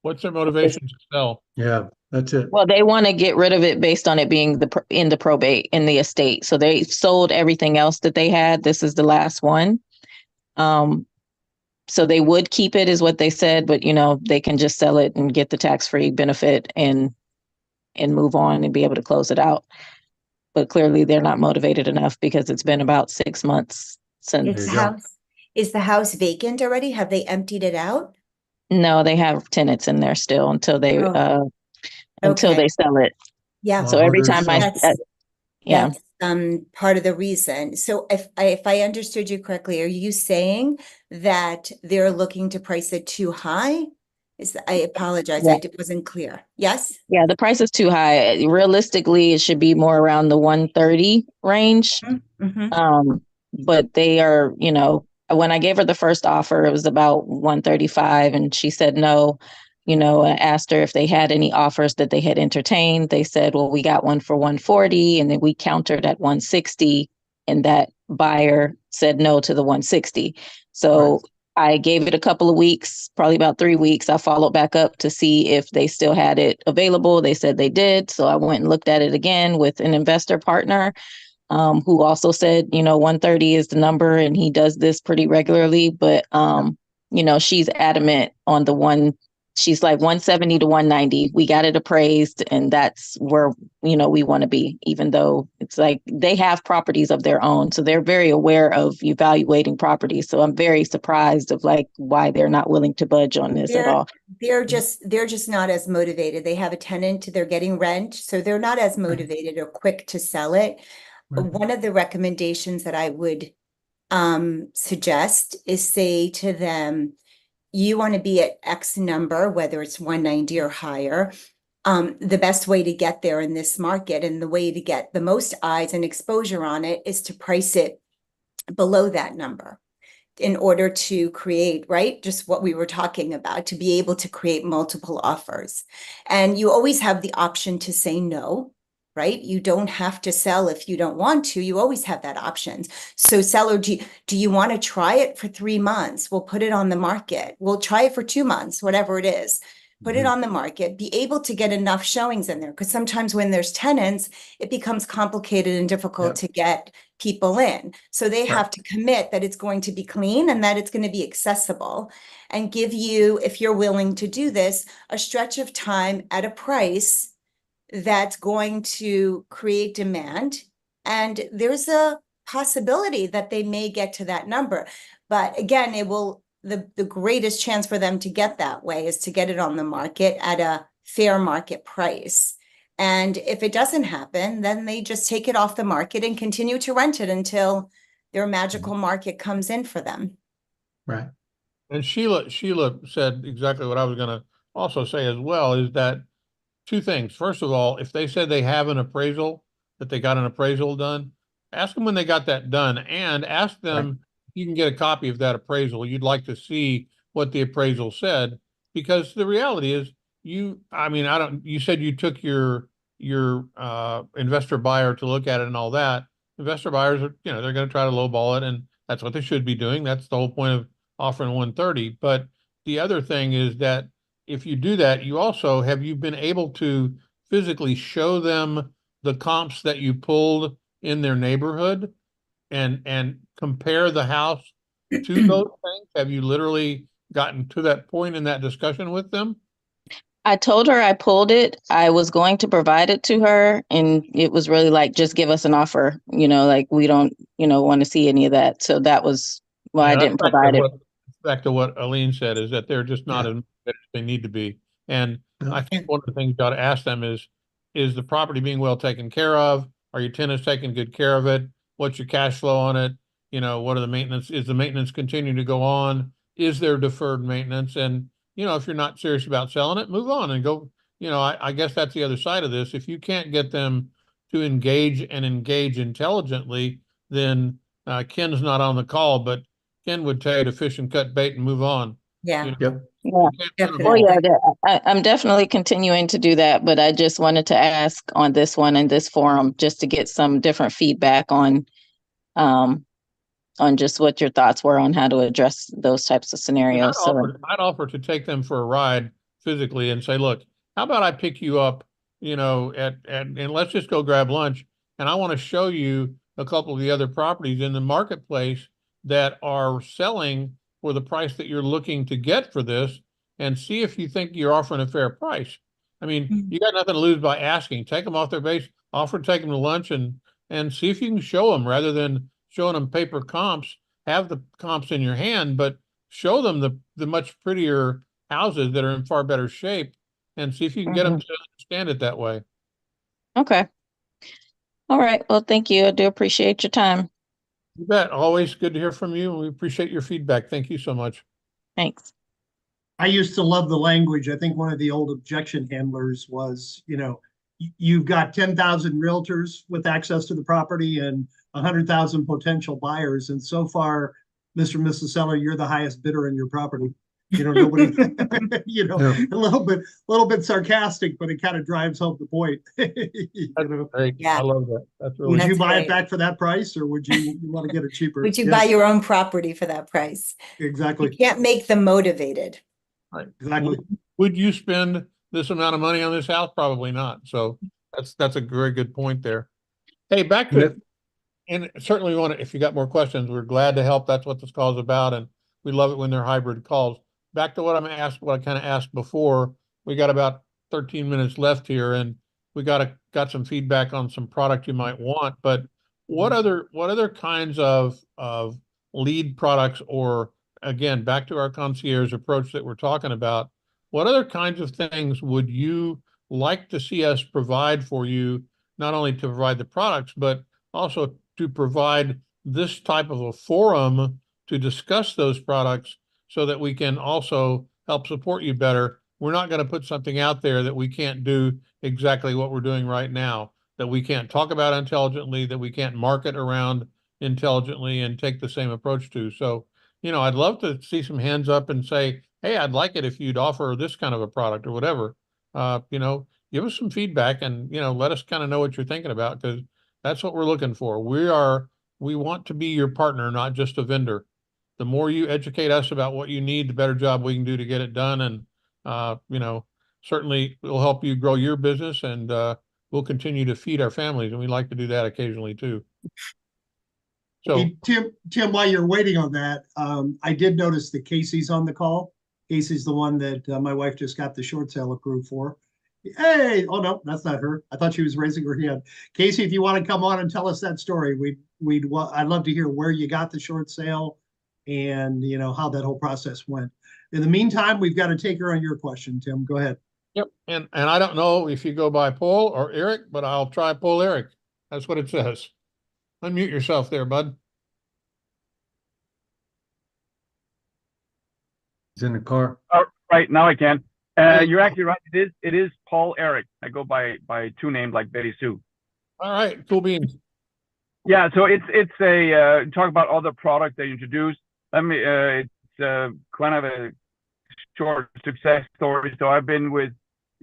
What's their motivation to sell? Yeah, that's it. Well, they want to get rid of it based on it being in the probate, in the estate. So they sold everything else that they had. This is the last one. So they would keep it, is what they said, but you know, they can just sell it and get the tax-free benefit and move on and be able to close it out. But clearly they're not motivated enough because it's been about 6 months since. Is the house vacant already? Have they emptied it out? No, they have tenants in there still until they until they sell it. Yeah. So every time that's part of the reason. So if I understood you correctly, are you saying that they're looking to price it too high? I apologize, Yeah. I wasn't clear. Yes? Yeah, the price is too high. Realistically, it should be more around the 130 range. Mm-hmm. But they are, you know, when I gave her the first offer, it was about 135, and she said no. You know, I asked her if they had any offers that they had entertained. They said, well, we got one for 140, and then we countered at 160, and that buyer said no to the 160. So I gave it a couple of weeks, probably about 3 weeks. I followed back up to see if they still had it available. They said they did. So I went and looked at it again with an investor partner, who also said, you know, 130 is the number, and he does this pretty regularly. But, you know, she's adamant on the one. She's like 170 to 190. We got it appraised, and that's where, you know, we want to be, even though it's like they have properties of their own. So they're very aware of evaluating properties. So I'm very surprised of like why they're not willing to budge on this at all. They're just not as motivated. They have a tenant, they're getting rent, so they're not as motivated or quick to sell it. One of the recommendations that I would suggest is say to them, you want to be at X number, whether it's 190 or higher. The best way to get there in this market, and the way to get the most eyes and exposure on it, is to price it below that number in order to create, right, just what we were talking about, to be able to create multiple offers. And you always have the option to say no. right? You don't have to sell if you don't want to. You always have that option. So seller, do you want to try it for 3 months? We'll put it on the market. We'll try it for 2 months, whatever it is. Put it on the market, be able to get enough showings in there. Because sometimes when there's tenants, it becomes complicated and difficult to get people in. So they have to commit that it's going to be clean and that it's going to be accessible, and give you, if you're willing to do this, a stretch of time at a price that's going to create demand. And there's a possibility that they may get to that number. But again, the greatest chance for them to get that way is to get it on the market at a fair market price. And if it doesn't happen, then they just take it off the market and continue to rent it until their magical market comes in for them. Right. And Sheila said exactly what I was going to also say as well, is that two things. First of all, if they said they have an appraisal, that they got an appraisal done, ask them when they got that done, and ask them if you can get a copy of that appraisal. You'd like to see what the appraisal said, because the reality is you said you took your investor buyer to look at it and all that. Investor buyers are, they're going to try to lowball it, and that's what they should be doing. That's the whole point of offering 130. But the other thing is that if you do that, have you been able to physically show them the comps that you pulled in their neighborhood and compare the house to those things? Have you literally gotten to that point in that discussion with them? I told her I pulled it. I was going to provide it to her, and it was really like, just give us an offer. Like, we don't, want to see any of that. So that was why I didn't provide it. Back to what Aline said, is that they're just not as good as they need to be. And I think one of the things you got to ask them is the property being well taken care of? Are your tenants taking good care of it? What's your cash flow on it? What are the maintenance? Is the maintenance continuing to go on? Is there deferred maintenance? And if you're not serious about selling it, move on and go. I guess that's the other side of this. If you can't get them to engage intelligently, then Ken's not on the call, but Ken would tell you to fish and cut bait and move on. Yeah. Yeah. Well, yeah, I'm definitely continuing to do that, but I just wanted to ask on this one and this forum just to get some different feedback on just what your thoughts were on how to address those types of scenarios. I'd offer to take them for a ride physically and say, look, how about I pick you up, and let's just go grab lunch. And I want to show you a couple of the other properties in the marketplace that are selling for the price that you're looking to get for this, and see if you think you're offering a fair price. I mean, you got nothing to lose by asking. Take them off their base, offer to take them to lunch, and see if you can show them, rather than showing them paper comps. Have the comps in your hand, but show them the much prettier houses that are in far better shape, and see if you can get them to understand it that way. Okay. All right. Well, thank you. I do appreciate your time. You bet. Always good to hear from you, and we appreciate your feedback. Thank you so much. Thanks. I used to love the language. I think one of the old objection handlers was, you've got 10,000 realtors with access to the property and 100,000 potential buyers. And so far, Mr. and Mrs. Seller, you're the highest bidder in your property. Nobody, a little bit sarcastic, but it kind of drives home the point. I love that. That's really. Would you buy it back for that price, or would you want to get it cheaper? Would you buy your own property for that price? Exactly. You can't make them motivated. Right. Exactly. Would you spend this amount of money on this house? Probably not. So that's a very good point there. Hey, back to, and certainly if you got more questions, we're glad to help. That's what this call is about, and we love it when they're hybrid calls. Back to what I kind of asked before. We got about 13 minutes left here, and we got some feedback on some product you might want. But what other kinds of lead products, or again, back to our concierge approach that we're talking about, what other kinds of things would you like to see us provide for you, not only to provide the products, but also to provide this type of a forum to discuss those products, so that we can also help support you better? We're not going to put something out there that we can't do exactly what we're doing right now, that we can't talk about intelligently, that we can't market around intelligently and take the same approach to. So, I'd love to see some hands up and say, hey, I'd like it if you'd offer this kind of a product or whatever. give us some feedback and, let us kind of know what you're thinking about, because that's what we're looking for. We want to be your partner, not just a vendor. The more you educate us about what you need, the better job we can do to get it done. And, certainly it'll help you grow your business, and we'll continue to feed our families. And we like to do that occasionally too. So Hey, Tim, while you're waiting on that, I did notice that Casey's on the call. Casey's the one that my wife just got the short sale approved for. Hey, oh no, that's not her. I thought she was raising her hand. Casey, if you want to come on and tell us that story, I'd love to hear where you got the short sale and how that whole process went. In the meantime, we've got to take her on your question, Tim. Go ahead. yep. And I don't know if you go by Paul or Eric, but I'll try Paul Eric. That's what it says. Unmute yourself there, bud. He's in the car. Oh, right, now I can. Hey. You're actually right. It is Paul Eric. I go by two names like Betty Sue. All right, cool beans. Yeah, so it's a talk about all the products they introduced. It's kind of a short success story. So I've been with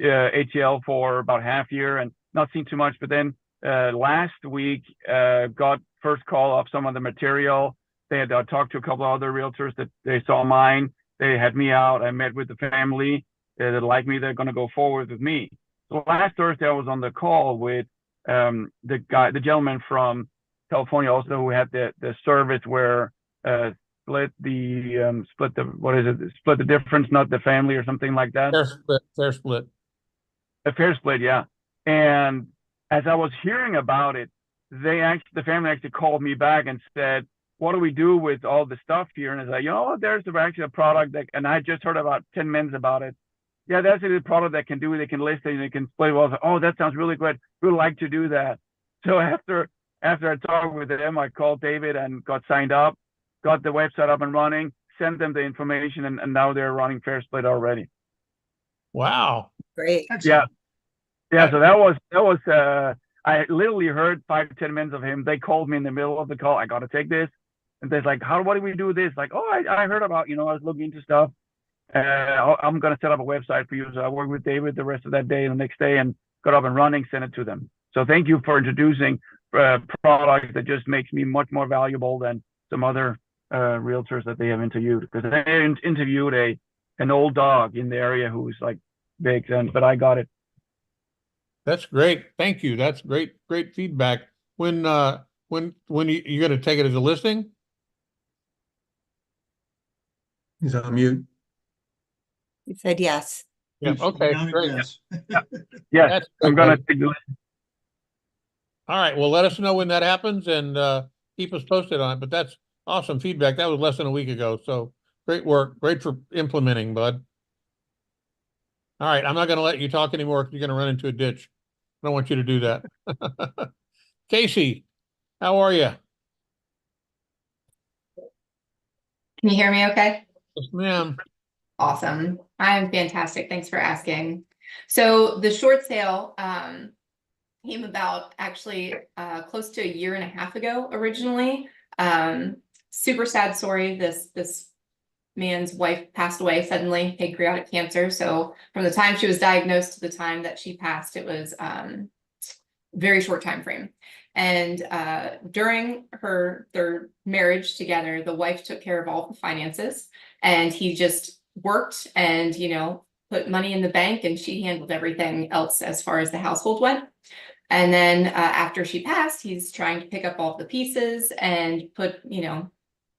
ATL for about half year and not seen too much, but then last week got first call of some of the material. They had talked to a couple of other realtors that they saw mine. They had me out. I met with the family that like me. They're going to go forward with me. So last Thursday I was on the call with the gentleman from California also, who had the service where split the difference, not the family or something like that. Fair split. A fair split, yeah. And as I was hearing about it, the family actually called me back and said, what do we do with all the stuff here? And it's like, there's actually a product that, and I just heard about 10 minutes about it. Yeah, that's a product that can do it. They can list it and they can split it. I was like, oh, that sounds really good. We'd like to do that. So after I talked with them, I called David and got signed up, got the website up and running, sent them the information, and now they're running Fair Split already. Wow. Great. Yeah. Yeah. So that was I literally heard 5 to 10 minutes of him. They called me in the middle of the call. I got to take this. And they're like, what do we do with this? Like, I heard about, I was looking into stuff. I'm going to set up a website for you. So I worked with David the rest of that day and the next day and got up and running, sent it to them. So thank you for introducing product that just makes me much more valuable than some other realtors that they have interviewed. Because they interviewed an old dog in the area who's like big, but I got it. That's great. Thank you. That's great feedback. When you're going to take it as a listing? He's on mute. He said yes. Yeah. Okay. Great. Yes, I'm going to take the list. All right. Well, let us know when that happens and keep us posted on it. But that's awesome feedback. That was less than a week ago. So great work. Great for implementing, bud. All right. I'm not going to let you talk anymore because you're going to run into a ditch. I don't want you to do that. Casey, how are you? Can you hear me okay? Yes, ma'am. Awesome. I'm fantastic. Thanks for asking. So the short sale came about actually close to a year and a half ago originally. Super sad story. This man's wife passed away suddenly, pancreatic cancer. So from the time she was diagnosed to the time that she passed, it was very short time frame. And during their marriage together, the wife took care of all the finances, and he just worked and put money in the bank, and she handled everything else as far as the household went. And then after she passed, he's trying to pick up all the pieces and put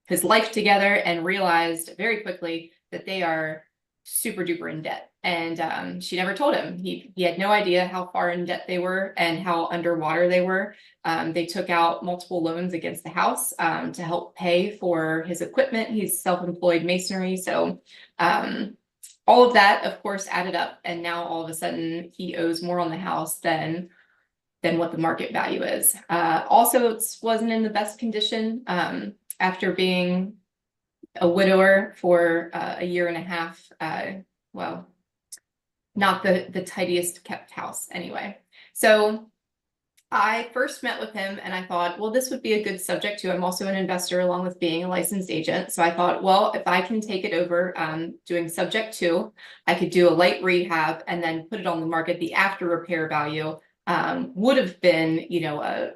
his life together, and realized very quickly that they are super duper in debt. And she never told him. He had no idea how far in debt they were and how underwater they were. They took out multiple loans against the house to help pay for his equipment. He's self-employed masonry. So all of that, of course, added up. And now all of a sudden he owes more on the house than what the market value is. Also, it wasn't in the best condition after being a widower for a year and a half. Well, not the tidiest kept house anyway. So I first met with him and I thought, well, this would be a good subject too. I'm also an investor along with being a licensed agent. So I thought, well, if I can take it over doing subject two, I could do a light rehab and then put it on the market. The after repair value would have been, you know, a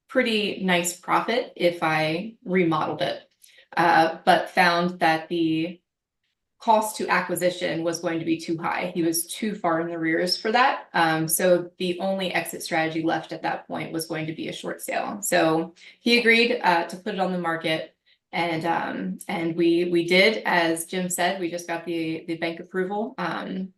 pretty nice profit if I remodeled it. But found that the cost to acquisition was going to be too high. He was too far in the rears for that. So the only exit strategy left at that point was going to be a short sale. So he agreed to put it on the market. And we did, as Jim said, we just got the bank approval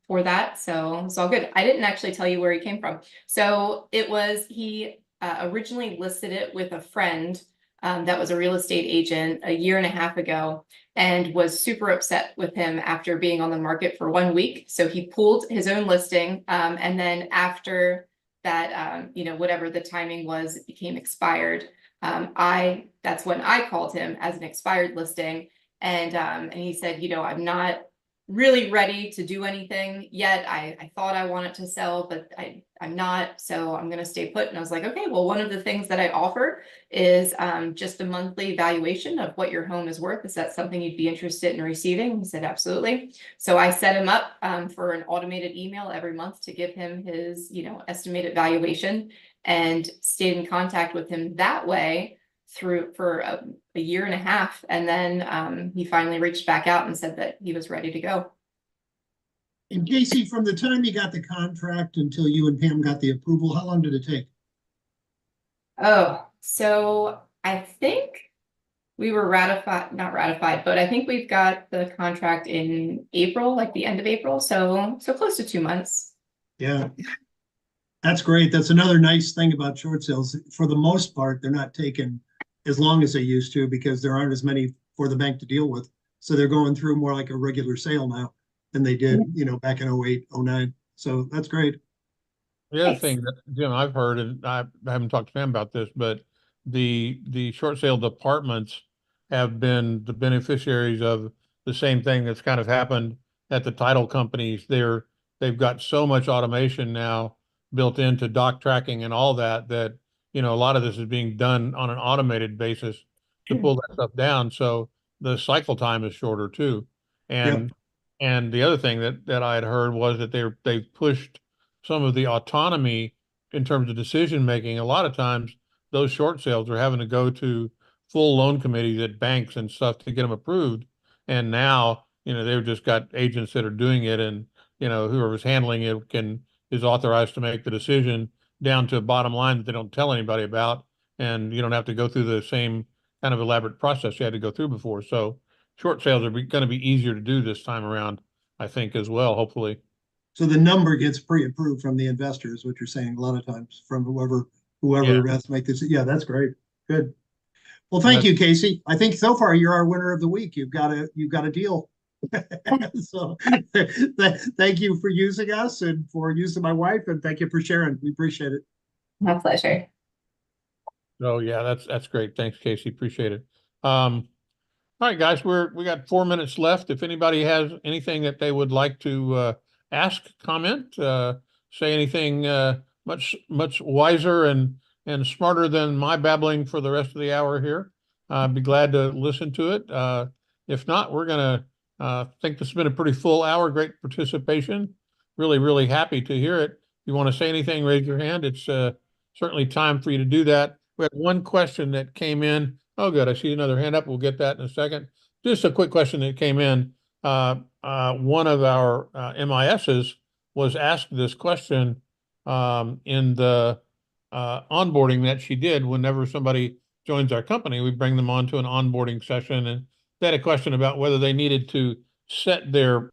for that. So it's all good. I didn't actually tell you where he came from. So it was, he originally listed it with a friend that was a real estate agent a year and a half ago, and was super upset with him after being on the market for 1 week. So he pulled his own listing. And then after that, you know, whatever the timing was, it became expired. That's when I called him as an expired listing. And he said, you know, I'm not really ready to do anything yet. I thought I wanted to sell, but I'm not, so I'm going to stay put. And I was like, okay, well, one of the things that I offer is just a monthly valuation of what your home is worth. Is that something you'd be interested in receiving? He said, absolutely. So I set him up for an automated email every month to give him his, you know, estimated valuation, and stayed in contact with him that way for a year and a half. And then he finally reached back out and said that he was ready to go. And Casey, from the time you got the contract until you and Pam got the approval, how long did it take? Oh, so I think we were not ratified, but I think we've got the contract in April, like the end of April. So close to 2 months. Yeah. That's great. That's another nice thing about short sales. For the most part, they're not taking as long as they used to because there aren't as many for the bank to deal with. So they're going through more like a regular sale now than they did, you know, back in 08, 09. So that's great. The other thing that, Jim, I've heard, and I haven't talked to Pam about this, but the short sale departments have been the beneficiaries of the same thing that's kind of happened at the title companies. They've got so much automation now built into doc tracking and all that, you know, a lot of this is being done on an automated basis to pull that stuff down. So the cycle time is shorter too. And the other thing that I had heard was that they've pushed some of the autonomy in terms of decision making. A lot of times those short sales are having to go to full loan committees at banks and stuff to get them approved. And now, you know, they've just got agents that are doing it, and, you know, whoever's handling it is authorized to make the decision down to a bottom line that they don't tell anybody about. And you don't have to go through the same kind of elaborate process you had to go through before. So short sales are going to be easier to do this time around, I think, as well, hopefully. So the number gets pre-approved from the investors, what you're saying a lot of times, from whoever has to make this. Yeah, that's great. Good. Well, thank you, Casey. I think so far you're our winner of the week. You've got a deal. So thank you for using us and for using my wife, and thank you for sharing. We appreciate it. My pleasure. Oh yeah, that's great. Thanks, Casey. Appreciate it. All right, guys, we got 4 minutes left. If anybody has anything that they would like to ask, comment, say anything much wiser and smarter than my babbling for the rest of the hour here, I'd be glad to listen to it. If not, we're gonna think this has been a pretty full hour. Great participation. Really, really happy to hear it. If you want to say anything, raise your hand. It's certainly time for you to do that. We had one question that came in. Oh, good. I see another hand up. We'll get that in a second. Just a quick question that came in. One of our MISs was asked this question in the onboarding that she did. Whenever somebody joins our company, we bring them on to an onboarding session, and they had a question about whether they needed to set their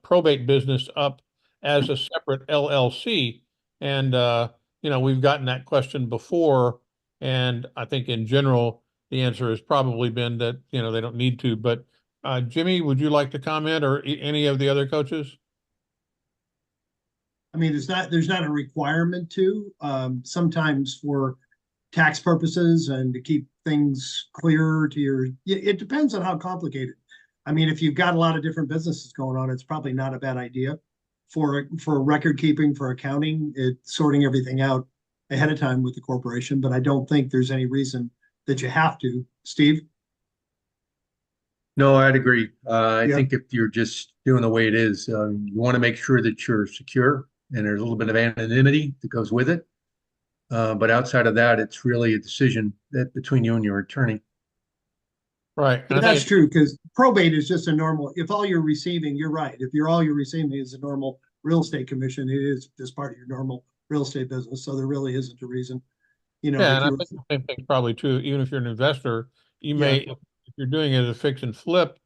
probate business up as a separate LLC. And, you know, we've gotten that question before, and I think in general, the answer has probably been that, you know, they don't need to. But Jimmy, would you like to comment, or any of the other coaches? I mean, there's not a requirement to. Sometimes for tax purposes and to keep things clearer to your, it depends on how complicated. I mean, if you've got a lot of different businesses going on, it's probably not a bad idea for record keeping, for accounting, sorting everything out. ahead of time with the corporation, but I don't think there's any reason that you have to. Steve? No, I'd agree. I Yeah. think if you're just doing the way it is, you want to make sure that you're secure and there's a little bit of anonymity that goes with it. But outside of that, it's really a decision that between you and your attorney. Right. And I That's think true, because probate is just a normal, if all you're receiving, you're right. If all you're receiving is a normal real estate commission, it is just part of your normal real estate business. So there really isn't a reason, you know, yeah, that and I you, think the same thing's probably true. Even if you're an investor, you Yeah. may, if you're doing it as a fix and flip,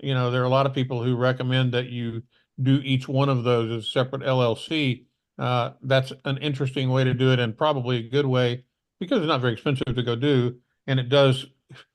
you know, there are a lot of people who recommend that you do each one of those as a separate LLC. That's an interesting way to do it and probably a good way because it's not very expensive to go do. And it does,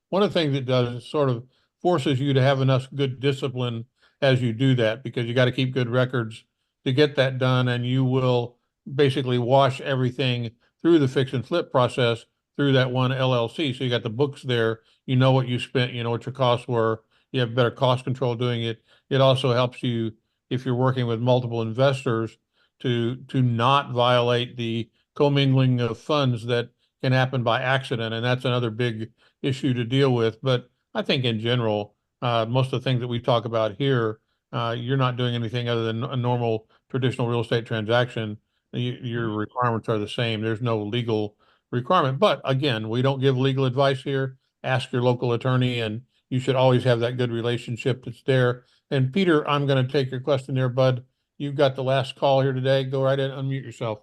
one of the things it does is sort of forces you to have enough good discipline as you do that because you got to keep good records to get that done. And you will basically wash everything through the fix and flip process through that one LLC. So you got the books there, you know what you spent, you know what your costs were, you have better cost control doing it. It also helps you if you're working with multiple investors to not violate the commingling of funds that can happen by accident, and that's another big issue to deal with. But I think in general, most of the things that we talk about here, you're not doing anything other than a normal traditional real estate transaction. Your requirements are the same. There's no legal requirement. But again, we don't give legal advice here. Ask your local attorney, and you should always have that good relationship that's there. And Peter, I'm going to take your question there, bud. You've got the last call here today. Go right ahead and unmute yourself.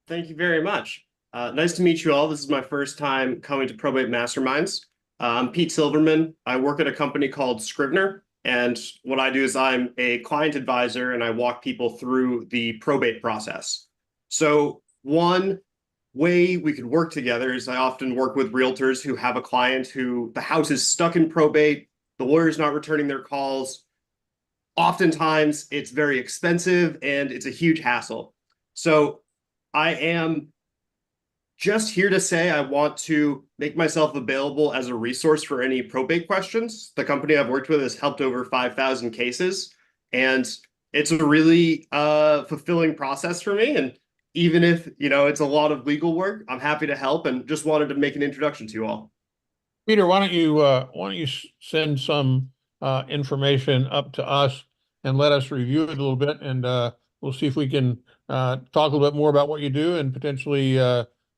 Thank you very much. Nice to meet you all. This is my first time coming to Probate Masterminds. I'm Pete Silverman. I work at a company called Scrivener. And what I do is I'm a client advisor and I walk people through the probate process. So one way we could work together is I often work with realtors who have a client who the house is stuck in probate, the lawyer's not returning their calls. Oftentimes it's very expensive and it's a huge hassle. So I am just here to say I want to make myself available as a resource for any probate questions. The company I've worked with has helped over 5,000 cases, and it's a really fulfilling process for me. And even if, you know, it's a lot of legal work, I'm happy to help and just wanted to make an introduction to you all. Peter, why don't you send some information up to us and let us review it a little bit, and we'll see if we can talk a little bit more about what you do and potentially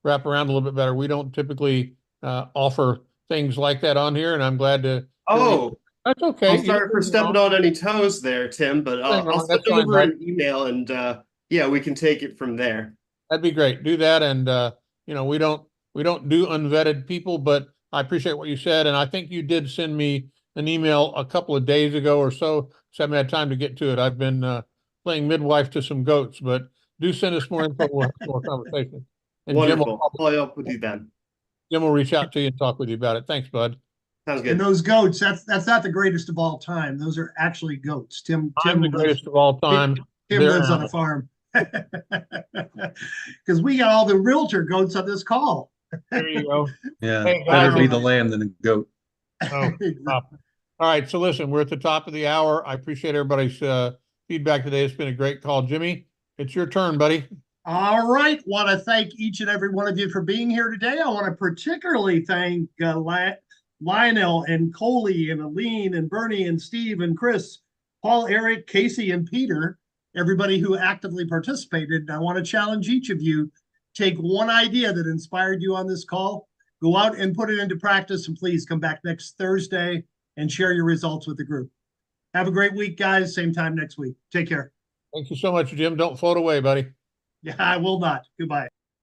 wrap around a little bit better. We don't typically offer things like that on here, and I'm glad to. Oh, that's okay. I'm sorry for stepping on any toes there, Tim, but I'll send over an email and yeah, we can take it from there. That'd be great. Do that, and you know, we don't do unvetted people, but I appreciate what you said, and I think you did send me an email a couple of days ago or so. So I haven't had time to get to it. I've been playing midwife to some goats, but do send us more info. We'll have more conversation. And wonderful. I'll follow up with you then. Jim will reach out to you and talk with you about it. Thanks, bud. Sounds good. And those goats, that's not the greatest of all time. Those are actually goats. Tim the greatest of all time. Tim lives on a farm. Because we got all the realtor goats on this call. There you go. Yeah, hey, better be the lamb than a goat. Oh, all right, so listen, we're at the top of the hour. I appreciate everybody's feedback today. It's been a great call. Jimmy, it's your turn, buddy. All right. Want to thank each and every one of you for being here today. I want to particularly thank Lionel and Coley and Aline and Bernie and Steve and Chris, Paul, Eric, Casey, and Peter, everybody who actively participated. And I want to challenge each of you, take one idea that inspired you on this call, go out and put it into practice, and please come back next Thursday and share your results with the group. Have a great week, guys. Same time next week. Take care. Thank you so much, Jim. Don't float away, buddy. Yeah, I will not. Goodbye.